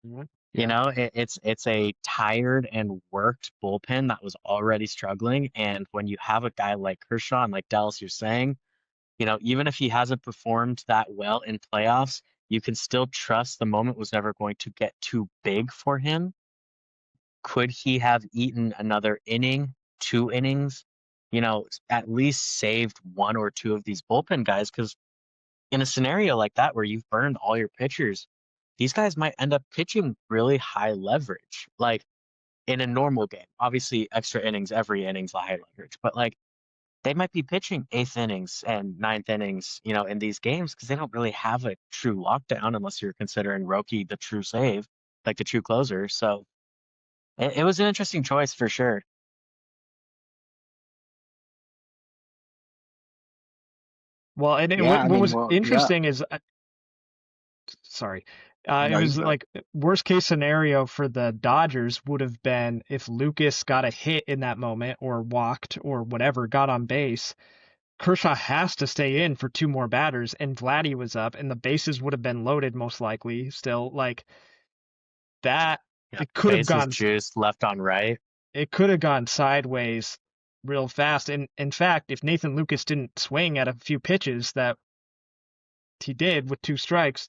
Mhm. Yeah. it's a tired and worked bullpen that was already struggling, and when you have a guy like Kershaw and like Dallas, you're saying, even if he hasn't performed that well in playoffs, you can still trust the moment was never going to get too big for him. Could he have eaten another inning, 2 innings? At least saved one or two of these bullpen guys because in a scenario like that where you've burned all your pitchers, these guys might end up pitching really high leverage. Like in a normal game, obviously extra innings, every inning's a high leverage, but like they might be pitching eighth innings and ninth innings, in these games because they don't really have a true lockdown unless you're considering Roki the true save, like the true closer. So it was an interesting choice for sure. Well, and Yeah, I what mean, was well, yeah. interesting is, sorry, It No, you was go. like worst case scenario for the Dodgers would have been if Lucas got a hit in that moment or walked or whatever, got on base. Kershaw has to stay in for two more batters, and Vladdy was up, and the bases would have been loaded most likely. Still, like that, Yeah, it could have bases gone, juiced left on right. it could have gone sideways real fast. And in fact, if Nathan Lucas didn't swing at a few pitches that he did with two strikes,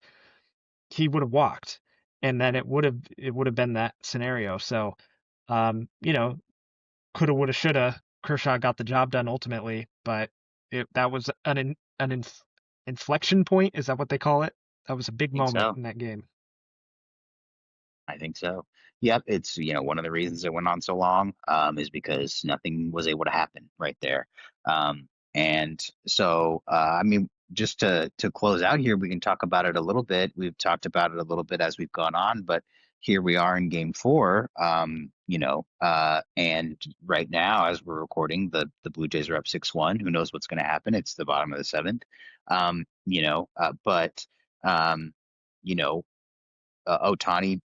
he would have walked, and then it would have been that scenario. So, you know, coulda, woulda, shoulda. Kershaw got the job done ultimately, but that was an inflection point. Is that what they call it? That was a big I think moment so. in that game. I think so. Yep, it's one of the reasons it went on so long is because nothing was able to happen right there. And so I mean, just to close out here, we can talk about it a little bit. We've talked about it a little bit as we've gone on, but here we are in game four. And right now, as we're recording, the Blue Jays are up 6-1. Who knows what's going to happen? It's the bottom of the seventh. But um, you know, Ohtani,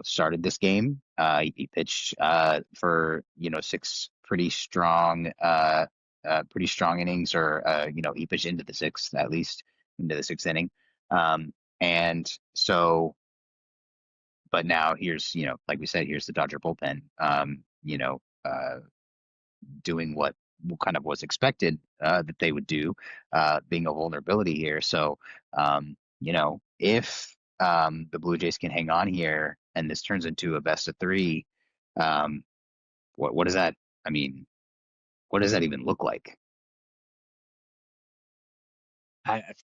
started this game. He pitched for six pretty strong innings, or he pitched into the sixth at least, into the sixth inning. And so, but now here's like we said, here's the Dodger bullpen. Doing what kind of was expected that they would do, being a vulnerability here. So, if the Blue Jays can hang on here and this turns into a best of three, um, what does that? I mean, what does that even look like?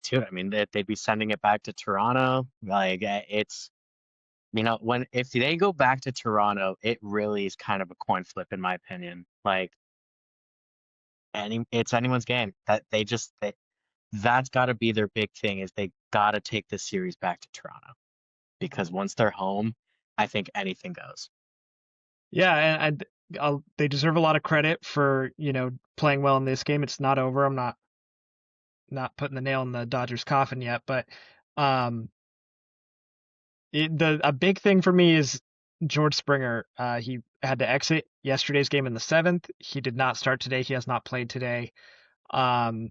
Too. I mean, they'd be sending it back to Toronto. Like it's when if they go back to Toronto, it really is kind of a coin flip in my opinion. Like it's anyone's game. That's got to be their big thing is they got to take this series back to Toronto because once they're home, I think anything goes. Yeah, and they deserve a lot of credit for playing well in this game. It's not over. I'm not putting the nail in the Dodgers coffin yet, but um, a big thing for me is George Springer. He had to exit yesterday's game in the seventh. He did not start today. He has not played today. Um,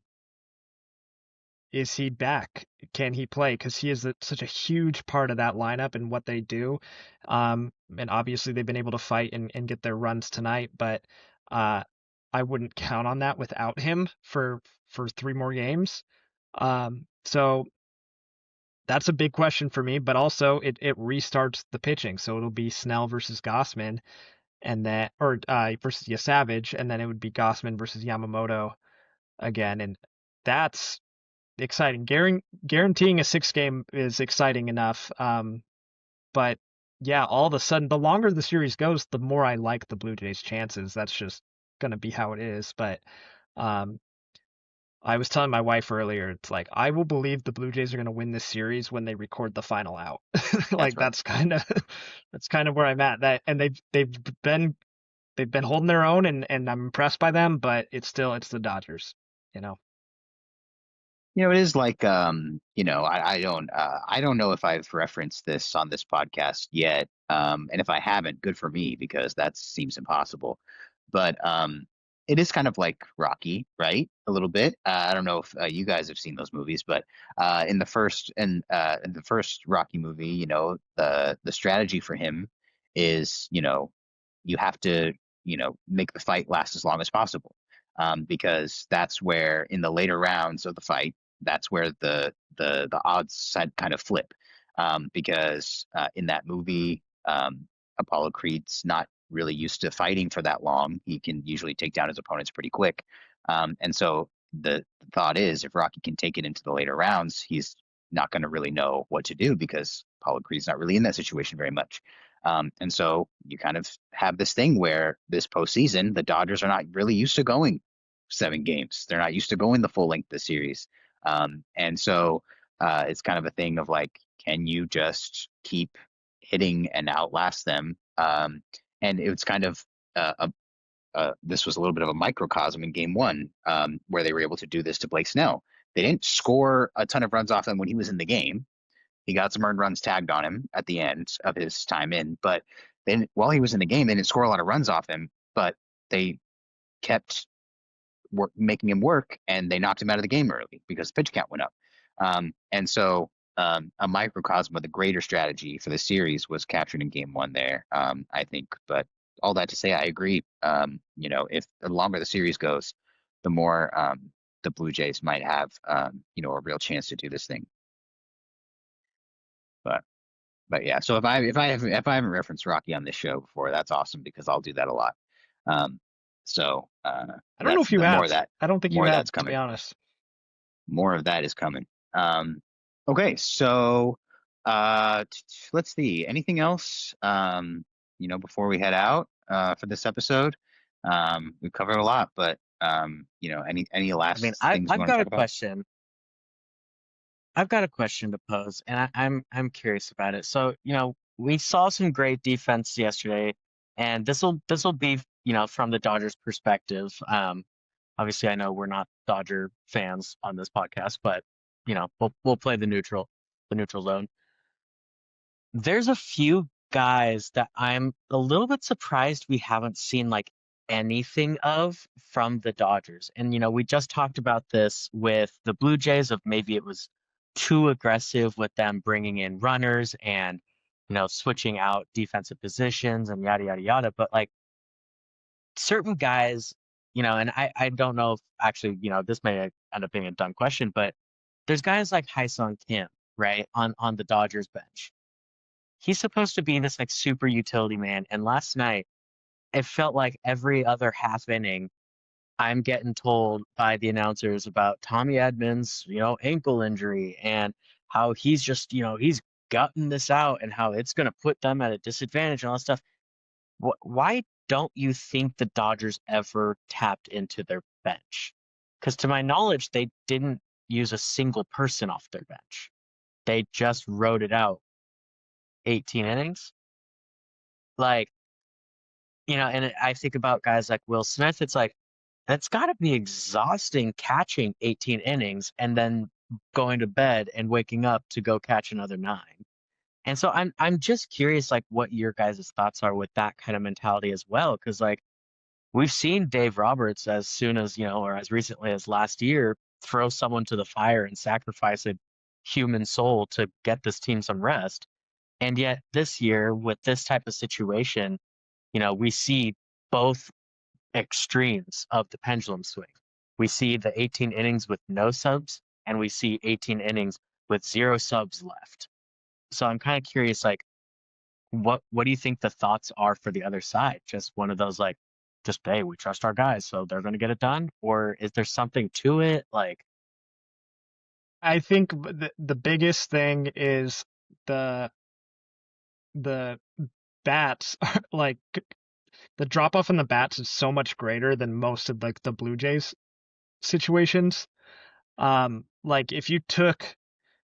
is he back? Can he play? Because he is such a huge part of that lineup and what they do. And obviously they've been able to fight and get their runs tonight, but I wouldn't count on that without him for three more games. So that's a big question for me, but also it restarts the pitching. So it'll be Snell versus Gossman and then or versus Savage, and then it would be Gossman versus Yamamoto again. And that's exciting. Guaranteeing a six game is exciting enough. But yeah, all of a sudden, the longer the series goes, the more I like the Blue Jays' chances. That's just gonna be how it is. But um, I was telling my wife earlier, it's like I will believe the Blue Jays are gonna win this series when they record the final out. That's Like right. that's kind of where I'm at. That and been they've been holding their own, and I'm impressed by them. But it's the Dodgers, you know. It is like I don't know if I've referenced this on this podcast yet. And if I haven't, good for me because that seems impossible. But it is kind of like Rocky, right? A little bit. I don't know if you guys have seen those movies, but in the first Rocky movie, the strategy for him is, you have to, make the fight last as long as possible. Because that's where in the later rounds of the fight, that's where the odds side kind of flip. Because in that movie, Apollo Creed's not really used to fighting for that long. He can usually take down his opponents pretty quick. And so the thought is if Rocky can take it into the later rounds, he's not going to really know what to do because Apollo Creed's not really in that situation very much. And so you kind of have this thing where this postseason, the Dodgers are not really used to going seven games. They're not used to going the full length of the series. And so it's kind of a thing of like, can you just keep hitting and outlast them? And it was kind of this was a little bit of a microcosm in game one, where they were able to do this to Blake Snell. They didn't score a ton of runs off him when he was in the game. He got some earned runs tagged on him at the end of his time in, but then while he was in the game, they didn't score a lot of runs off him, but they kept making him work, and they knocked him out of the game early because pitch count went up. And so a microcosm of the greater strategy for the series was captured in game one there, I think. But all that to say, I agree. If the longer the series goes, the more the Blue Jays might have, a real chance to do this thing. But yeah, so if I haven't referenced Rocky on this show before, that's awesome because I'll do that a lot. I don't know That's if you the more have. of that I don't think you more of have, that's to be coming. honest. More of that is coming. Okay, so let's see. Anything else? Before we head out for this episode, we've covered a lot, but any I mean, last things you I've want to got a talk about? question. I've got a question to pose, and I'm curious about it. So, we saw some great defense yesterday, and this will be, from the Dodgers' perspective. Obviously, I know we're not Dodger fans on this podcast, but we'll play the neutral zone. There's a few guys that I'm a little bit surprised we haven't seen like anything of from the Dodgers. And we just talked about this with the Blue Jays of maybe it was too aggressive with them bringing in runners and switching out defensive positions and yada yada yada. But like certain guys, and I don't know if actually, this may end up being a dumb question, but there's guys like Hyesung Kim, right, on the Dodgers bench. He's supposed to be this like super utility man. And last night, it felt like every other half inning, I'm getting told by the announcers about Tommy Edmonds, ankle injury and how he's just, he's gutting this out and how it's going to put them at a disadvantage and all that stuff. Why don't you think the Dodgers ever tapped into their bench? Because to my knowledge, they didn't use a single person off their bench. They just wrote it out 18 innings. Like, and I think about guys like Will Smith. It's like, that's got to be exhausting catching 18 innings and then going to bed and waking up to go catch another nine. And so I'm just curious, like, what your guys' thoughts are with that kind of mentality as well. Because, like, we've seen Dave Roberts as soon as, or as recently as last year, throw someone to the fire and sacrifice a human soul to get this team some rest. And yet this year, with this type of situation, we see both extremes of the pendulum swing. We see the 18 innings with no subs, and we see 18 innings with zero subs left. So I'm kind of curious, like, what do you think the thoughts are for the other side? Just one of those like, just hey, we trust our guys, so they're going to get it done, or is there something to it? Like, I think the biggest thing is the the bats like the drop off in the bats is so much greater than most of like the Blue Jays situations. Like if you took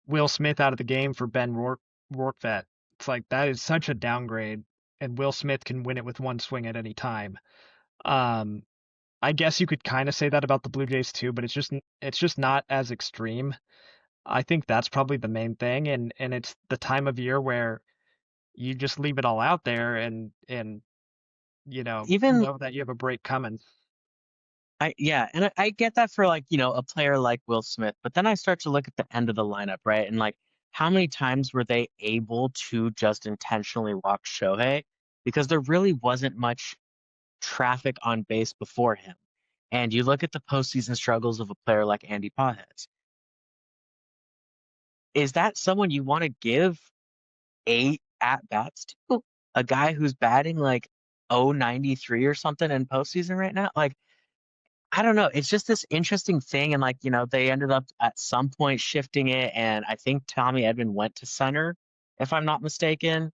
Will Smith out of the game for Ben Rortvedt, it's like that is such a downgrade, and Will Smith can win it with one swing at any time. Um, I guess you could kind of say that about the Blue Jays too, but it's just not as extreme. I think that's probably the main thing, and it's the time of year where you just leave it all out there and even know that you have a break coming. yeah, and I get that for like, a player like Will Smith, but then I start to look at the end of the lineup, right? And like, how many times were they able to just intentionally walk Shohei? Because there really wasn't much traffic on base before him. And you look at the postseason struggles of a player like Andy Pages. Is that someone you want to give 8 at-bats to? A guy who's batting like 093 or something in postseason right now? Like, I don't know. It's just this interesting thing. And like, they ended up at some point shifting it. And I think Tommy Edman went to center, if I'm not mistaken,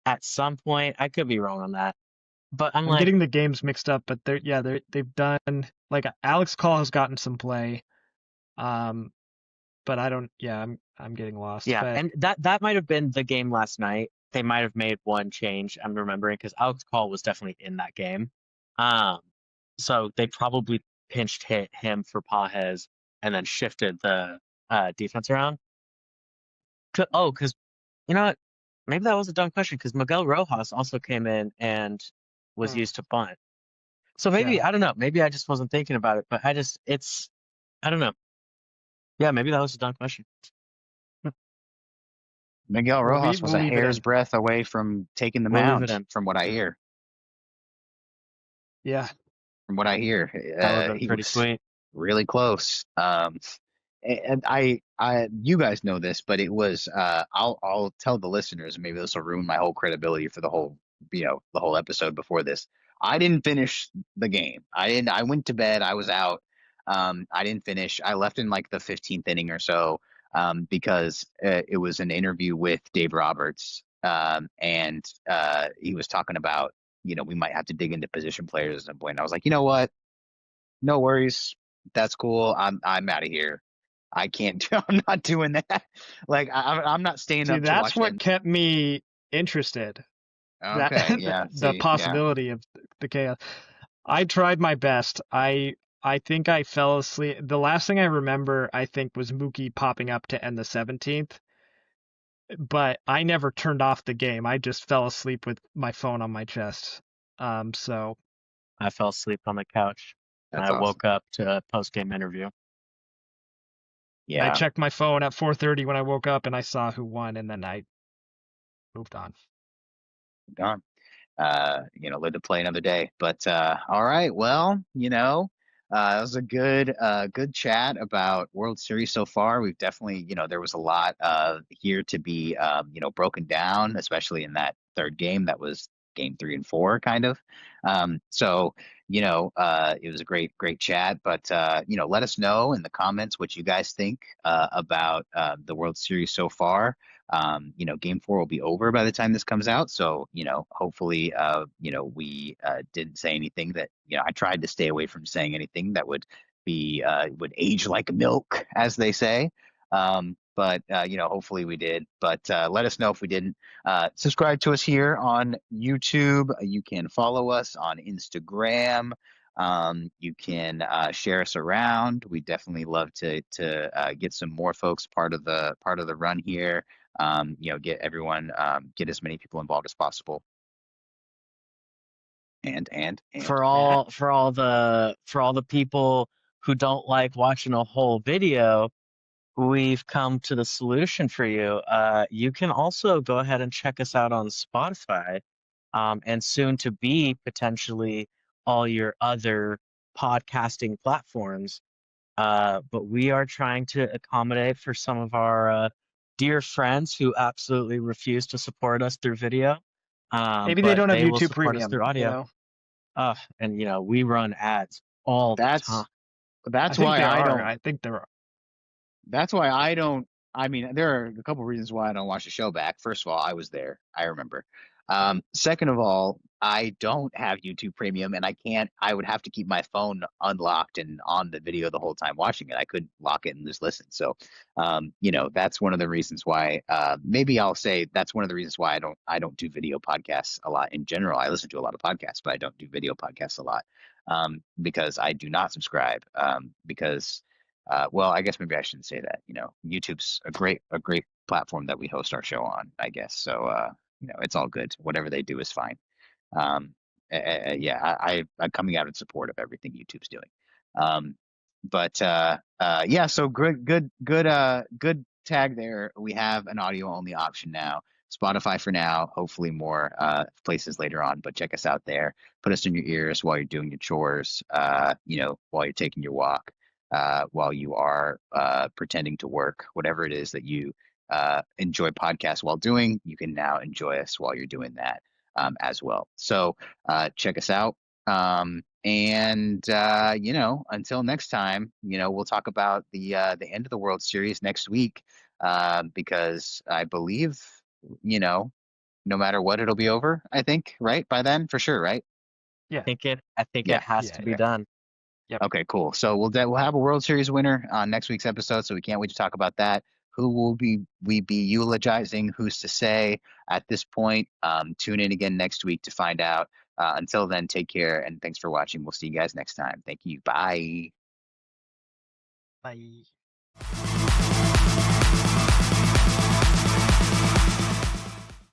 at some point. I could be wrong on that. But I'm I'm like, getting the games mixed up, but they've done like Alex Call has gotten some play. Um, but I don't. Yeah, I'm getting lost. yeah. But And that might have been the game last night. They might have made one change. I'm remembering because Alex Call was definitely in that game. Um, so they probably pinched hit him for Pajes and then shifted the defense around. Because you know what? Maybe that was a dumb question because Miguel Rojas also came in and was used to bunt. So maybe, Yeah. I don't know. Maybe I just wasn't thinking about it, but I don't know. Yeah, maybe that was a dumb question. Miguel Rojas was We'll a leave it hair's in. breadth away from taking the We'll leave it mound, in. from what I hear. Yeah. From what I hear, That would have been he pretty was sweet. really close. And you guys know this, but it was, I'll tell the listeners, and maybe this will ruin my whole credibility for the whole, the whole episode before this. I didn't finish the game. I went to bed. I was out. I didn't finish. I left in like the 15th inning or so, because it was an interview with Dave Roberts. And he was talking about, we might have to dig into position players at some point. And I was like, you know what? No worries. That's cool. I'm out of here. I can't do, I'm not doing that. Like I'm not staying See, up to that's watch what that. kept me interested. That Okay, yeah. the See, yeah, possibility of the chaos. I tried my best. I think I fell asleep. The last thing I remember, I think, was Mookie popping up to end the 17th. But I never turned off the game. I just fell asleep with my phone on my chest. So I fell asleep on the couch and that's I awesome. woke up to a post-game interview. I Yeah, checked my phone at 4:30 when I woke up and I saw who won, and then I moved on. gone. Live to play another day. But all right, well, that was a good chat about World Series so far. We've definitely, there was a lot here to be, broken down, especially in that third game that was game 3 and 4, kind of. So, it was a great chat. But let us know in the comments what you guys think about the World Series so far. Game 4 will be over by the time this comes out. So, hopefully, we didn't say anything that, I tried to stay away from saying anything that would age like milk, as they say. But hopefully we did. But let us know if we didn't. Subscribe to us here on YouTube. You can follow us on Instagram. You can share us around. We definitely love to get some more folks part of the run here. Get everyone, get as many people involved as possible. And For Yeah. all the people who don't like watching a whole video, we've come to the solution for you. You can also go ahead and check us out on Spotify, and soon to be potentially all your other podcasting platforms. But we are trying to accommodate for some of our dear friends who absolutely refuse to support us through video. Maybe they But don't have they will YouTube support us Premium, through audio. And we run ads all the time. that's I that's think why there I are. don't I think there are. That's why I don't. I mean, there are a couple reasons why I don't watch the show back. First of all, I was there. I remember. Second of all, I don't have YouTube Premium, and I can't. I would have to keep my phone unlocked and on the video the whole time watching it. I couldn't lock it and just listen. So, that's one of the reasons why. Maybe I'll say that's one of the reasons why I don't do video podcasts a lot in general. I listen to a lot of podcasts, but I don't do video podcasts a lot, because I do not subscribe. Because well, I guess maybe I shouldn't say that. YouTube's a great platform that we host our show on, I guess. So, it's all good. Whatever they do is fine. Um, yeah, I'm coming out in support of everything YouTube's doing. Um, but yeah, so good tag there. We have an audio only option now. Spotify for now, hopefully more places later on, but check us out there. Put us in your ears while you're doing your chores, while you're taking your walk, while you are pretending to work, whatever it is that you enjoy podcasts while doing, you can now enjoy us while you're doing that, as well. So check us out. And until next time, we'll talk about the end of the World Series next week, because I believe, no matter what, it'll be over. I think, right, by then, for sure, right? Yeah. I think it Yeah. has Yeah. to be Yeah. done. Yep. Okay, cool. So we'll have a World Series winner on next week's episode, so we can't wait to talk about that. Who will we be eulogizing? Who's to say at this point? Tune in again next week to find out. Until then, take care and thanks for watching. We'll see you guys next time. Thank you. Bye. Bye.